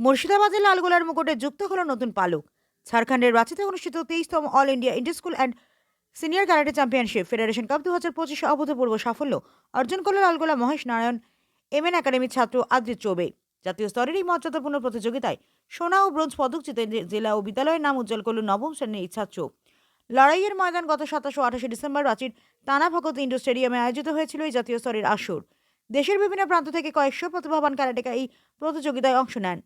মুর্শিদাবাদের লালগোলার মুকুটে যুক্ত হলো নতুন পালক। ঝাড়খণ্ডের রাঁচিতে অনুষ্ঠিত 23তম all India inter school and senior karate championship federation cup 2025 অভূতপূর্ব সাফল্য অর্জন করল লালগোলা মহেশ নারায়ণ এমএন একাডেমির ছাত্র আদ্রিত চৌবে। জাতীয় স্তরের এই মর্যাদাপূর্ণ প্রতিযোগিতায় সোনা ও ব্রোঞ্জ পদক জিতে জেলা ও বিদ্যালয়ের নাম উজ্জ্বল করল নবম শ্রেণীর এই ছাত্র। লড়াইয়ের ময়দান গত 27 ও 28 ডিসেম্বর রাঁচির তানা ভগত ইন্ডোর স্টেডিয়ামে আয়োজিত হয়েছিল এই জাতীয় স্তরের আসর। দেশের বিভিন্ন প্রান্ত থেকে কয়েকশো প্রতিভাবান ক্যারাটেকা এই প্রতিযোগিতায় অংশ নেন।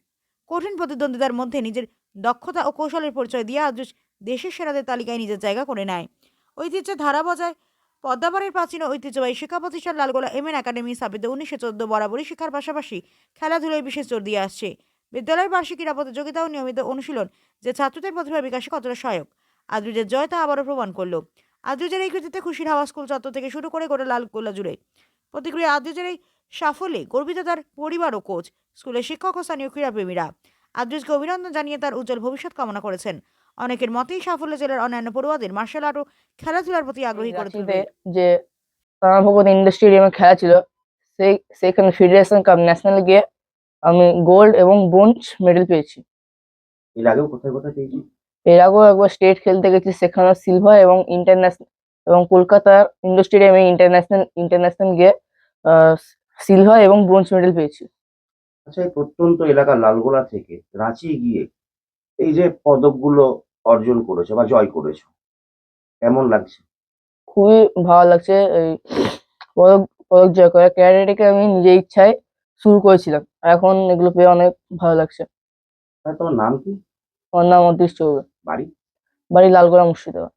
কঠিন প্রতিদ্বন্দ্বিতার মধ্যে নিজের দক্ষতা ও কৌশলের পরিচয় দিয়ে আদ্রুজ দেশের সেরাদের তালিকায় নিজের জায়গা করে নেয়। ঐতিহ্যের ধারা বজায় পদ্মাবাড়ির প্রাচীন ও ঐতিহ্যবাহী শিক্ষা প্রতিষ্ঠান লালগোলা এমএন একাডেমি স্থাপিত 1914 বরাবরই শিক্ষার পাশাপাশি খেলাধুলায় বিশেষ জোর দিয়ে আসছে। বিদ্যালয়ের বার্ষিক ক্রীড়া প্রতিযোগিতা ও নিয়মিত অনুশীলন যে ছাত্রদের প্রতিভা বিকাশে কতটা সহায়ক আদ্রুজের জয় তা আবারও প্রমাণ করল। আদ্রুজের এই কৃতিত্বে খুশির হাওয়া স্কুল চত্বর থেকে শুরু করে গোটা লালগোলা জুড়ে। প্রতিক্রিয়া আদ্রুজের এই সাফল্যে গর্বিত তার পরিবার ও কোচ, স্কুলের শিক্ষক ও স্থানীয় ক্রীড়াপ্রেমীরা। আদ্রুজকে অভিনন্দন জানিয়ে তার উজ্জ্বল ভবিষ্যৎ কামনা করেছেন। অনেকের মতেই সাফল্য জেলার অন্যান্য পড়ুয়াদের মার্শাল আর্ট ও খেলাধুলার প্রতি আগ্রহী করে রাঁচিতে তুলবে। যে তারাভগত ইন্ডোর স্টেডিয়ামে খেলা ছিল, সেখানে ফেডারেশন কাপ ন্যাশনাল গিয়ে আমি গোল্ড এবং ব্রোঞ্জ মেডেল পেয়েছি। এর আগেও কোথায় কোথায় পেয়েছি? এর আগেও একবার স্টেট খেলতে গেছি, সেখানে সিলভার এবং ইন্টারন্যাশনাল এবং কলকাতার ইন্ডোর স্টেডিয়ামে ইন্টারন্যাশনাল গিয়ে সিলভার এবং ব্রোঞ্জ মেডেল পেয়েছি। আচ্ছা, এই প্রত্যন্ত এলাকা লালগোলা থেকে রাঁচি গিয়ে এই যে পদকগুলো অর্জন করেছো বা জয় করেছো, কেমন লাগছে? খুবই ভালো লাগছে। এই পদক পদক জয় করা ক্যারাটেকে আমি নিজের ইচ্ছায় শুরু করেছিলাম, আর এখন এগুলো পেয়ে অনেক ভালো লাগছে। আর তোমার নাম কি? আমার নাম অতীশ চৌবে, বাড়ি? বাড়ি লালগোলা, মুর্শিদাবাদ।